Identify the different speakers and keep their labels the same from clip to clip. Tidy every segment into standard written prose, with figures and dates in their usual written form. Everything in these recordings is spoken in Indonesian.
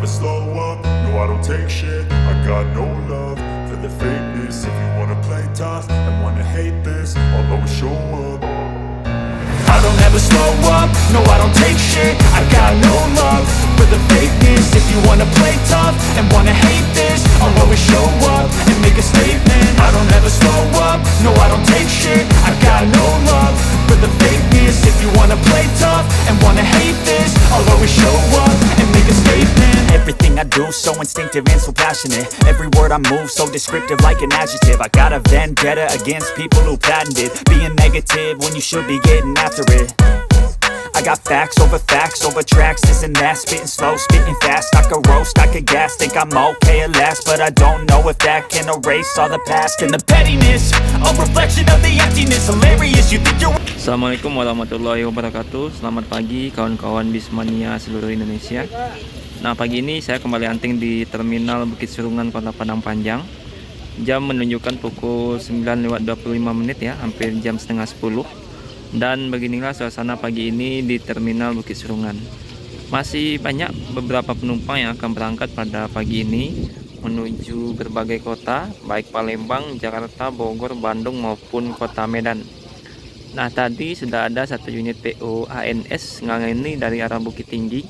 Speaker 1: slow up, no I don't take shit. I got no love for the fakeness. If you wanna play tough and wanna hate this, I'll always show up. I don't ever slow up, no I don't take shit. I got no love for the fakeness. If you wanna play tough and wanna hate this, I'll always show up and make a statement. I don't ever slow up, no I don't take shit. I got no love for the fakeness. If you wanna play tough and wanna hate this, I'll always show up and make a statement.
Speaker 2: Everything I do so instinctive and so passionate. Every word I move so descriptive like an adjective. I got a vendetta against people who patented being negative when you should be getting after it. I got facts over tracks, this and that. Spitting slow, spitting fast. I could roast, I could gas. Think I'm okay at last, but I don't know if that can erase all the past. And the pettiness, a reflection of the emptiness. Hilarious, you think you're...
Speaker 3: Assalamualaikum warahmatullahi wabarakatuh. Selamat pagi kawan-kawan Bismania seluruh Indonesia. Nah, pagi ini saya kembali hunting di Terminal Bukit Serungan Kota Padang Panjang. Jam menunjukkan pukul 9:25 ya, hampir jam setengah 10. Dan beginilah suasana pagi ini di Terminal Bukit Serungan. Masih banyak beberapa penumpang yang akan berangkat pada pagi ini menuju berbagai kota, baik Palembang, Jakarta, Bogor, Bandung maupun kota Medan. Nah, tadi sudah ada satu unit PO ANS Ngangeni dari arah Bukit Tinggi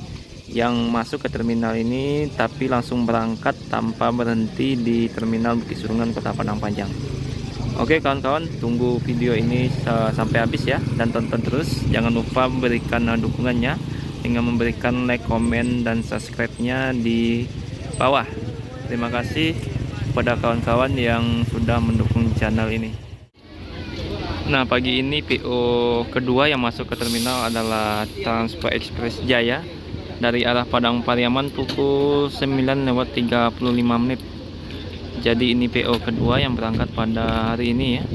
Speaker 3: yang masuk ke terminal ini, tapi langsung berangkat tanpa berhenti di Terminal Bukit Serungan Kota Padang Panjang. Oke kawan-kawan, tunggu video ini sampai habis ya, dan tonton terus. Jangan lupa berikan dukungannya dengan memberikan like, komen, dan subscribe-nya di bawah. Terima kasih kepada kawan-kawan yang sudah mendukung channel ini. Nah, pagi ini PO kedua yang masuk ke terminal adalah Transpa Express Jaya dari arah Padang Pariaman pukul 9:35. Jadi ini PO kedua yang berangkat pada hari ini ya.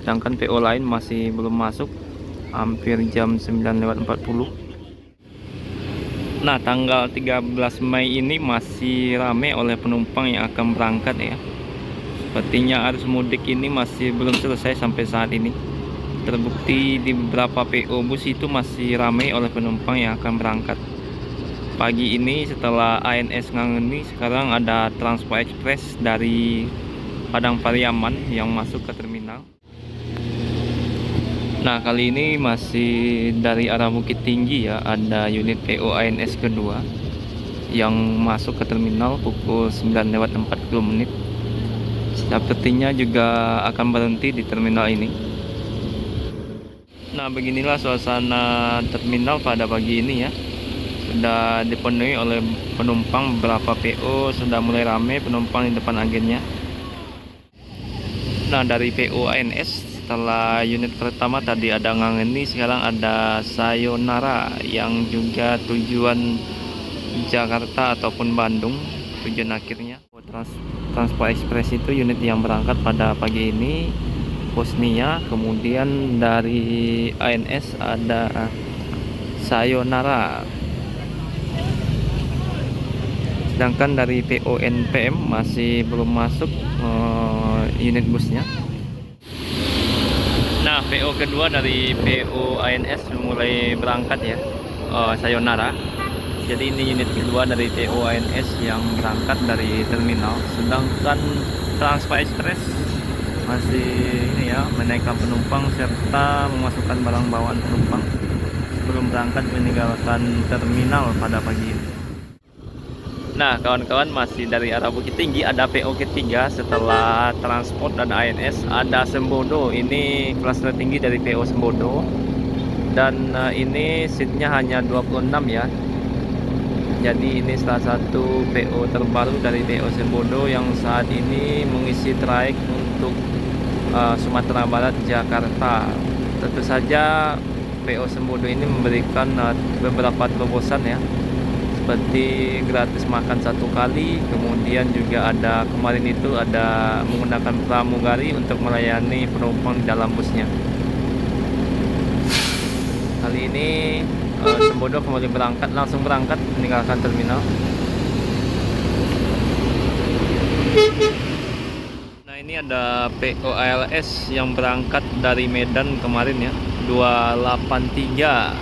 Speaker 3: Sedangkan PO lain masih belum masuk, hampir jam 9:40. Nah, tanggal 13 Mei ini masih ramai oleh penumpang yang akan berangkat ya. Sepertinya arus mudik ini masih belum selesai sampai saat ini. Terbukti di beberapa PO bus itu masih ramai oleh penumpang yang akan berangkat. Pagi ini setelah ANS Ngangeni, sekarang ada Transpa Express dari Padang Pariaman yang masuk ke terminal. Nah, kali ini masih dari arah Bukit Tinggi ya, ada unit PO ANS kedua yang masuk ke terminal pukul 9:40. Sepertinya juga akan berhenti di terminal ini. Nah, beginilah suasana terminal pada pagi ini ya. Sudah dipenuhi oleh penumpang, beberapa PO sudah mulai ramai penumpang di depan agennya. Nah, dari PO ANS setelah unit pertama tadi ada Ngangeni, sekarang ada Sayonara yang juga tujuan Jakarta ataupun Bandung tujuan akhirnya. Transpa Express itu unit yang berangkat pada pagi ini, Bosnia. Kemudian dari ANS ada Sayonara. Sedangkan dari PO NPM masih belum masuk unit busnya. Nah, PO kedua dari PO ANS mulai berangkat ya, Sayonara. Jadi ini unit kedua dari PO ANS yang berangkat dari terminal. Sedangkan Transpa Express masih ini ya, menaikkan penumpang serta memasukkan barang bawaan penumpang sebelum berangkat meninggalkan terminal pada pagi ini. Nah, kawan-kawan, masih dari arah Bukit Tinggi ada PO ketiga setelah Transport dan ANS, ada Sembodo. Ini kelas tertinggi dari PO Sembodo, dan ini seatnya hanya 26 ya. Jadi ini salah satu PO terbaru dari PO Sembodo yang saat ini mengisi trayek untuk Sumatera Barat, Jakarta. Tentu saja PO Sembodo ini memberikan beberapa terobosan ya, seperti gratis makan 1 kali, kemudian juga ada kemarin itu ada menggunakan pramugari untuk melayani penumpang di dalam busnya. Kali ini Sembodo kembali langsung berangkat meninggalkan terminal. Nah, ini ada PO ALS yang berangkat dari Medan kemarin ya, 283.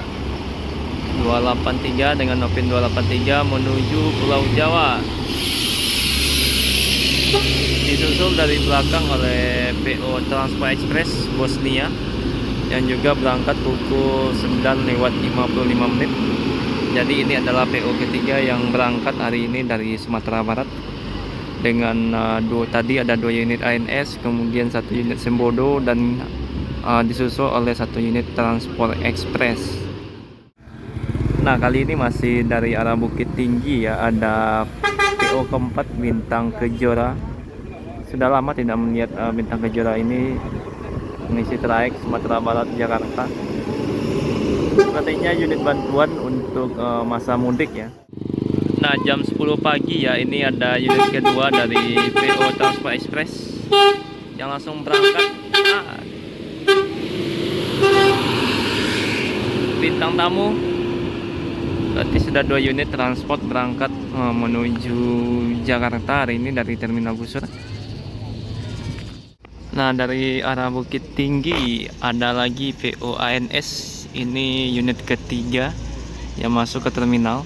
Speaker 3: 283 dengan Novin 283 menuju Pulau Jawa. Disusul dari belakang oleh PO Transport Express Bosnia yang juga berangkat pukul 9:55. Jadi ini adalah PO ketiga yang berangkat hari ini dari Sumatera Barat dengan tadi ada 2 unit ANS, kemudian 1 unit Sembodo, dan disusul oleh 1 unit Transport Express. Nah, kali ini masih dari arah Bukit Tinggi ya, ada PO keempat Bintang Kejora. Sudah lama tidak melihat Bintang Kejora ini mengisi trayek Sumatera Barat Jakarta. Sepertinya unit bantuan untuk masa mudik ya. Nah, jam 10 pagi ya, ini ada unit kedua dari PO Transport Express yang langsung berangkat. Bintang tamu. Berarti sudah 2 unit transport berangkat menuju Jakarta hari ini dari Terminal Busur. Nah, dari arah Bukit Tinggi ada lagi PO ANS. Ini unit ketiga yang masuk ke terminal.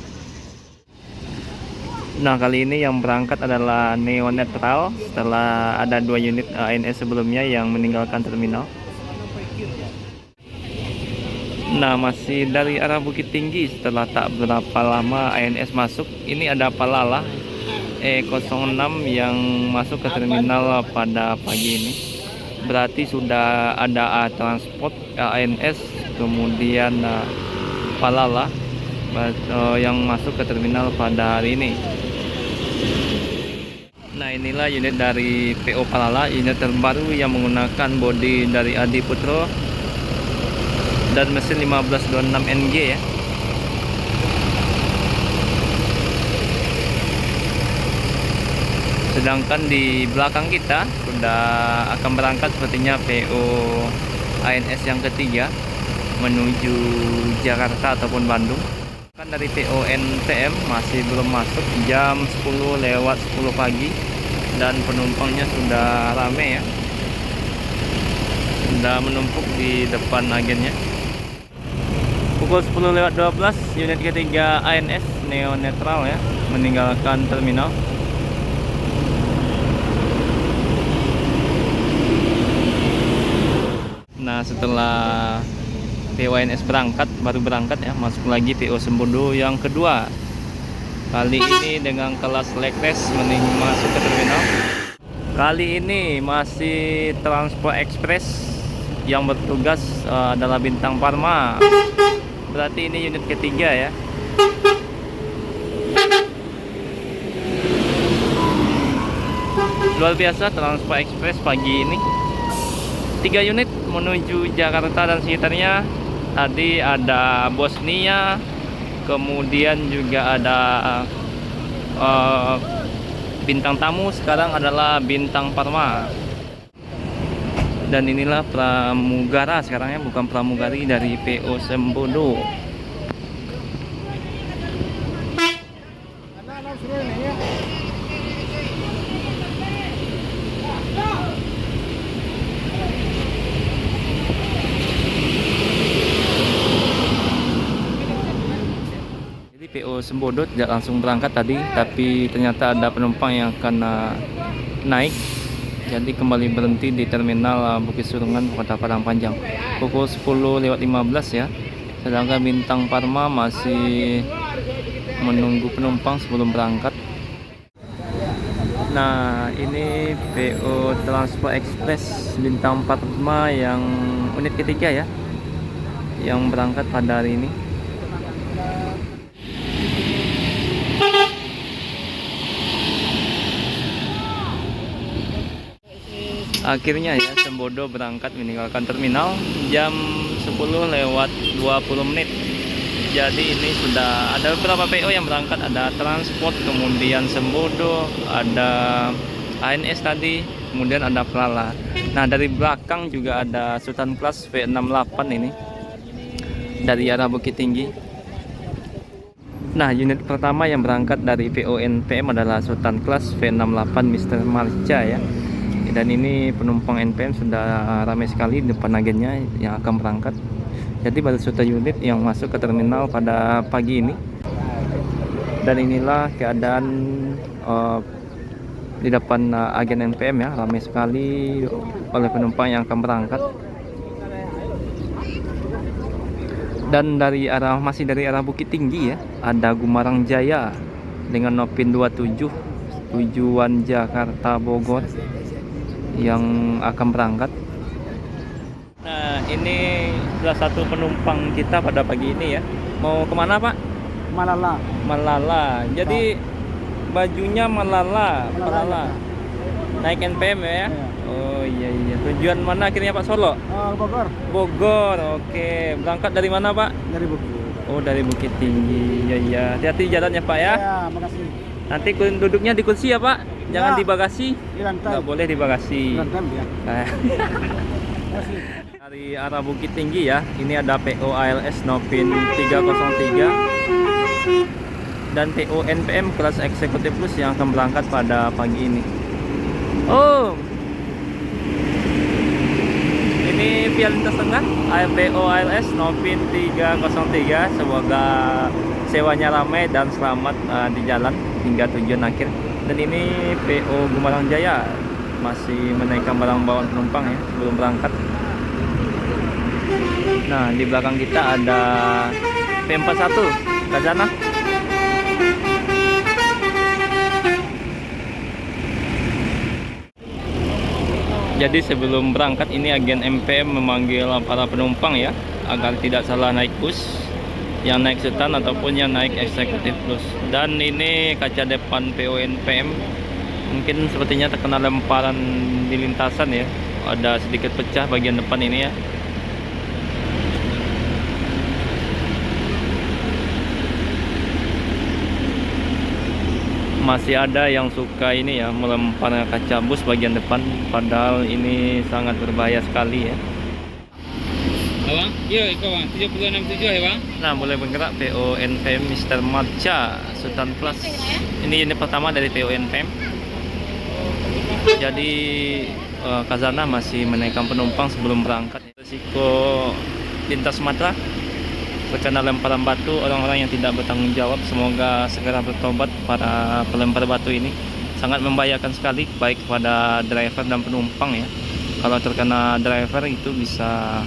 Speaker 3: Nah, kali ini yang berangkat adalah Neo Netral setelah ada 2 unit ANS sebelumnya yang meninggalkan terminal. Nah, masih dari arah Bukit Tinggi setelah tak berapa lama ANS masuk. Ini ada Palala E06 yang masuk ke terminal pada pagi ini. Berarti sudah ada transport ANS, kemudian Palala yang masuk ke terminal pada hari ini. Nah, inilah unit dari PO Palala, unit terbaru yang menggunakan bodi dari Adi Putro dan mesin 1526 NG ya. Sedangkan di belakang kita sudah akan berangkat sepertinya PO ANS yang ketiga menuju Jakarta ataupun Bandung. Kan dari PO NPM masih belum masuk, jam 10:10 pagi, dan penumpangnya sudah rame ya, sudah menumpuk di depan agennya. Pukul 10:12 unit ketiga ANS Neo Netral ya meninggalkan terminal. Nah, setelah PO ANS baru berangkat ya, masuk lagi PO Sembodo yang kedua. Kali ini dengan kelas Lekres masuk ke terminal. Kali ini masih Transport Express, yang bertugas adalah Bintang Parma. Berarti ini unit ketiga ya. Luar biasa Transport Express pagi ini. 3 unit menuju Jakarta dan sekitarnya. Tadi ada Bosnia, kemudian juga ada Bintang Tamu, sekarang adalah Bintang Parma. Dan inilah pramugara sekarang ya, bukan pramugari dari PO Sembodo. Jadi PO Sembodo tidak langsung berangkat tadi, tapi ternyata ada penumpang yang akan naik. Jadi kembali berhenti di terminal Bukit Surungan, Kota Padang Panjang pukul 10:15 ya. Sedangkan Bintang Parma masih menunggu penumpang sebelum berangkat. Nah, ini PO Transport Express Bintang Parma yang unit ketiga ya, yang berangkat pada hari ini. Akhirnya ya, Sembodo berangkat meninggalkan terminal jam 10:20. Jadi ini sudah ada beberapa PO yang berangkat, ada transport, kemudian Sembodo, ada ANS tadi, kemudian ada Palala. Nah, dari belakang juga ada Sultan Class V68 ini dari arah Bukit Tinggi. Nah, unit pertama yang berangkat dari PO NPM adalah Sultan Class V68 Mr. Marca ya. Dan ini penumpang NPM sudah ramai sekali di depan agennya yang akan berangkat. Jadi baru satu unit yang masuk ke terminal pada pagi ini. Dan inilah keadaan di depan agen NPM ya, ramai sekali oleh penumpang yang akan berangkat. Dan masih dari arah Bukit Tinggi ya, ada Gumarang Jaya dengan Nopin 27 tujuan Jakarta Bogor yang akan berangkat. Nah, ini salah satu penumpang kita pada pagi ini ya. Mau kemana Pak?
Speaker 4: Malala.
Speaker 3: Malala. Jadi bajunya Malala. Naik NPM ya?
Speaker 4: Iya.
Speaker 3: Oh iya. Tujuan mana akhirnya Pak? Solo?
Speaker 4: Bogor.
Speaker 3: Bogor. Oke. Berangkat dari mana Pak?
Speaker 4: Dari Bogor.
Speaker 3: Oh, dari Bukit Tinggi. Iya. Hati-hati jalannya Pak ya.
Speaker 4: Ya, makasih.
Speaker 3: Nanti duduknya di kursi ya Pak. Jangan
Speaker 4: Ya.
Speaker 3: di bagasi.
Speaker 4: Di lantai.
Speaker 3: Nggak boleh di bagasi.
Speaker 4: Di lantai ya. Makasih.
Speaker 3: Dari arah Bukit Tinggi ya. Ini ada PO ALS Nopin 303 dan PO NPM kelas eksekutif plus yang akan berangkat pada pagi ini. Oh, ini via lintas tengah PO ALS Nopin 303. Semoga sewanya ramai dan selamat di jalan hingga tujuan akhir. Dan ini PO Gumarang Jaya masih menaikkan barang bawaan penumpang ya sebelum berangkat. Nah, di belakang kita ada P41 Kazana. Jadi sebelum berangkat ini agen MPM memanggil para penumpang ya agar tidak salah naik bus, yang naik sedan ataupun yang naik eksekutif plus. Dan ini kaca depan PO NPM mungkin sepertinya terkena lemparan di lintasan ya, ada sedikit pecah bagian depan ini ya. Masih ada yang suka ini ya melempar kaca bus bagian depan, padahal ini sangat berbahaya sekali ya.
Speaker 5: Abang, iya kawan, 7677 ya bang.
Speaker 3: Nah, mulai bergerak PO NPM Mr. Marcha Sultan Plus. Ini unit pertama dari PO NPM. Jadi Kazana masih menaikkan penumpang sebelum berangkat. Risiko lintas Sumatera terkena lemparan batu orang-orang yang tidak bertanggung jawab. Semoga segera bertobat para pelempar batu ini. Sangat membahayakan sekali baik kepada driver dan penumpang ya. Kalau terkena driver itu bisa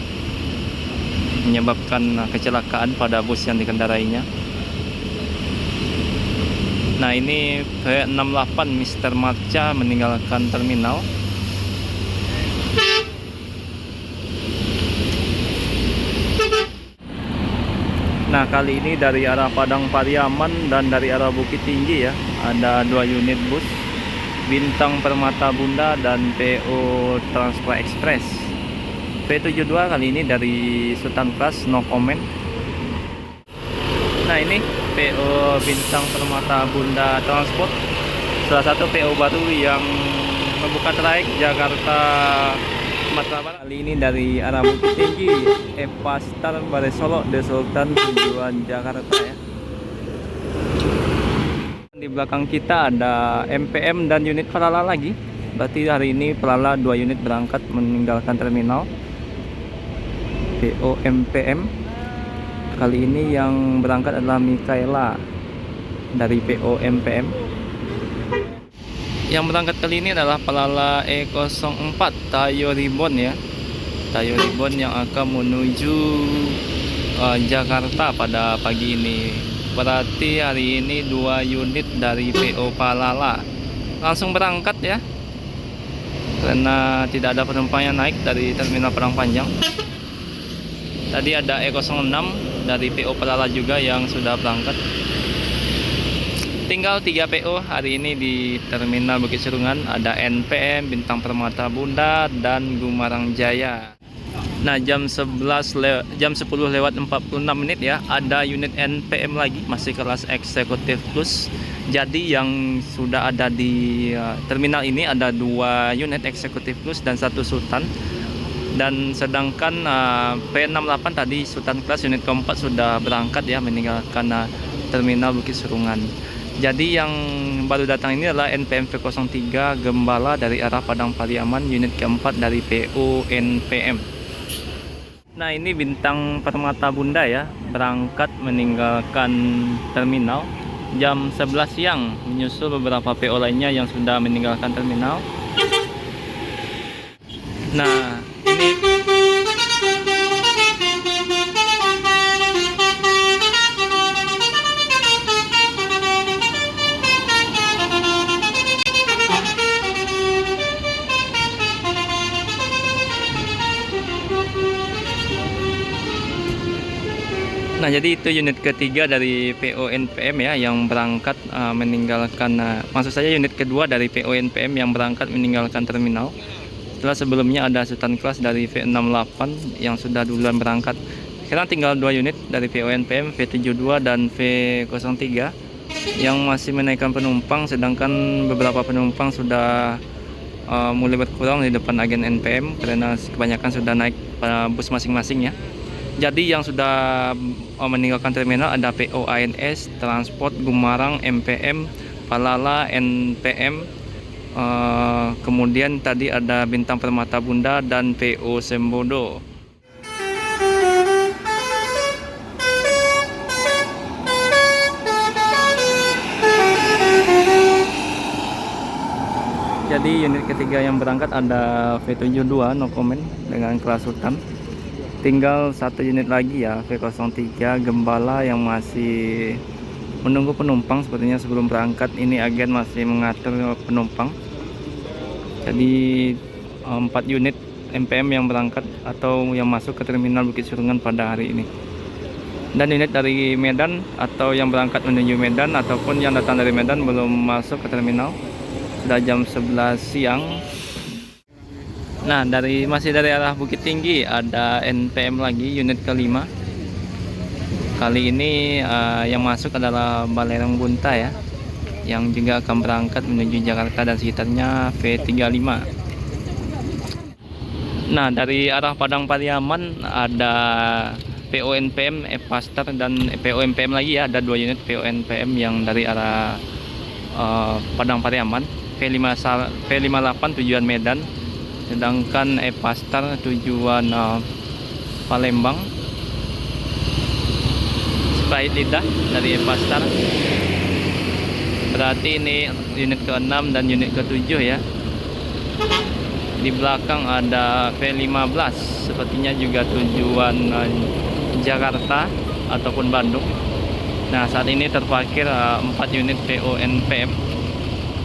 Speaker 3: menyebabkan kecelakaan pada bus yang dikendarainya. Nah, ini V68 Mr. Marcha meninggalkan terminal. Nah, kali ini dari arah Padang Pariaman dan dari arah Bukit Tinggi ya, ada 2 unit bus Bintang Permata Bunda dan PO Transpa Express. V72 kali ini dari Sultan Plus, no comment. Nah, ini PO Bintang Permata Bunda Transport, salah satu PO baru yang membuka trayek Jakarta Sumatera Barat. Kali ini dari arah Bukit Tinggi, Eva Star Bare Solo The Sultan tujuan Jakarta ya. Di belakang kita ada MPM dan unit Palala lagi. Berarti hari ini Palala 2 unit berangkat meninggalkan terminal. PO MPM kali ini yang berangkat adalah Mikaela dari PO MPM. Yang berangkat kali ini adalah Palala E04 Tayo Ribbon ya. Tayo Ribbon yang akan menuju Jakarta pada pagi ini. Berarti hari ini 2 unit dari PO Palala langsung berangkat ya, karena tidak ada penumpang yang naik dari terminal Padang Panjang. Tadi ada E06 dari PO Palala juga yang sudah berangkat. Tinggal 3 PO hari ini di terminal Bukit Serungan, ada NPM, Bintang Permata Bunda, dan Gumarang Jaya. Nah, jam 10 lewat 46 menit ya, ada unit NPM lagi, masih kelas eksekutif plus. Jadi yang sudah ada di terminal ini ada 2 unit eksekutif plus dan 1 Sultan. Dan sedangkan P68 tadi Sultan Class unit keempat sudah berangkat ya, meninggalkan terminal Bukit Serungan. Jadi yang baru datang ini adalah NPM V03 Gembala dari arah Padang Pariaman, unit keempat dari PO NPM. Nah, ini Bintang Permata Bunda ya, berangkat meninggalkan terminal jam 11 siang, menyusul beberapa PO lainnya yang sudah meninggalkan terminal. Nah, ini Nah, jadi itu unit ketiga dari PO NPM ya yang berangkat meninggalkan, maksud saya unit kedua dari PO NPM yang berangkat meninggalkan terminal. Setelah sebelumnya ada Sultan Class dari V68 yang sudah duluan berangkat. Sekarang tinggal 2 unit dari PO NPM, V72 dan V03 yang masih menaikkan penumpang, sedangkan beberapa penumpang sudah mulai berkurang di depan agen NPM karena kebanyakan sudah naik bus masing-masing ya. Jadi yang sudah meninggalkan terminal ada PO ANS, Transport, Gumarang, MPM, Palala, NPM, kemudian tadi ada Bintang Permata Bunda dan PO Sembodo. Jadi unit ketiga yang berangkat ada V72 no comment dengan kelas Sultan. Tinggal 1 unit lagi ya, V03 Gembala yang masih menunggu penumpang sepertinya sebelum berangkat. Ini agen masih mengatur penumpang. Jadi 4 unit MPM yang berangkat atau yang masuk ke terminal Bukit Surungan pada hari ini. Dan unit dari Medan atau yang berangkat menuju Medan ataupun yang datang dari Medan belum masuk ke terminal. Sudah jam 11 siang. Nah, masih dari arah Bukit Tinggi ada NPM lagi unit kelima. Kali ini yang masuk adalah Balerong Bunta ya, yang juga akan berangkat menuju Jakarta dan sekitarnya V35. Nah, dari arah Padang Pariaman ada PO NPM, Epastar dan PO NPM lagi ya, ada 2 unit PO NPM yang dari arah Padang Pariaman. V58 tujuan Medan, sedangkan Epastar tujuan Palembang. Sprite lidah dari Epastar. Berarti ini unit ke-6 dan unit ke-7 ya. Di belakang ada V15, sepertinya juga tujuan Jakarta ataupun Bandung. Nah, saat ini terparkir 4 unit PO NPM,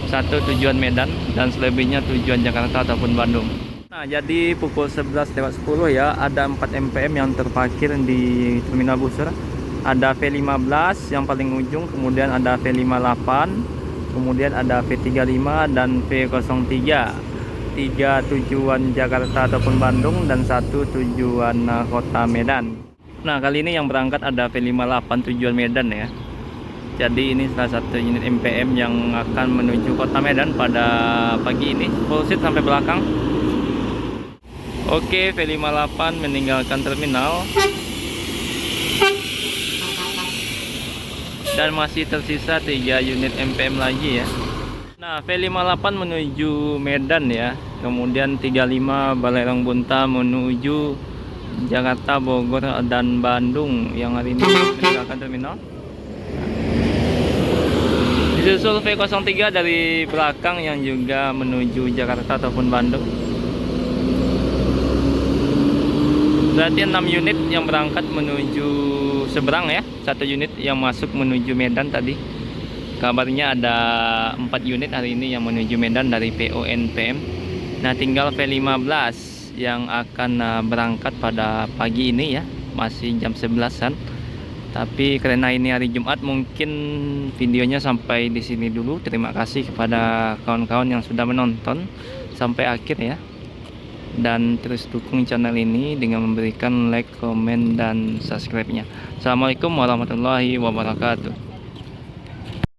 Speaker 3: 1 tujuan Medan dan selebihnya tujuan Jakarta ataupun Bandung. Nah, jadi pukul 11:10 ya, ada 4 MPM yang terparkir di Terminal Busur. Ada V15 yang paling ujung, kemudian ada V58, kemudian ada V35 dan V03. 3 tujuan Jakarta ataupun Bandung dan 1 tujuan kota Medan. Nah, kali ini yang berangkat ada V58 tujuan Medan ya. Jadi ini salah satu unit MPM yang akan menuju kota Medan pada pagi ini, full seat sampai belakang. Oke, V58 meninggalkan terminal. Dan masih tersisa 3 unit MPM lagi ya. Nah, V58 menuju Medan ya. Kemudian 35 Balerong Bunta menuju Jakarta, Bogor, dan Bandung yang hari ini meninggalkan terminal. Disusul V03 dari belakang yang juga menuju Jakarta ataupun Bandung. Berarti 6 unit yang berangkat menuju seberang ya. 1 unit yang masuk menuju Medan tadi. Kabarnya ada 4 unit hari ini yang menuju Medan dari PO NPM. Nah, tinggal V15 yang akan berangkat pada pagi ini ya. Masih jam 11-an. Tapi karena ini hari Jumat, mungkin videonya sampai di sini dulu. Terima kasih kepada kawan-kawan yang sudah menonton sampai akhir ya. Dan terus dukung channel ini dengan memberikan like, komen, dan subscribe-nya. Assalamualaikum warahmatullahi wabarakatuh.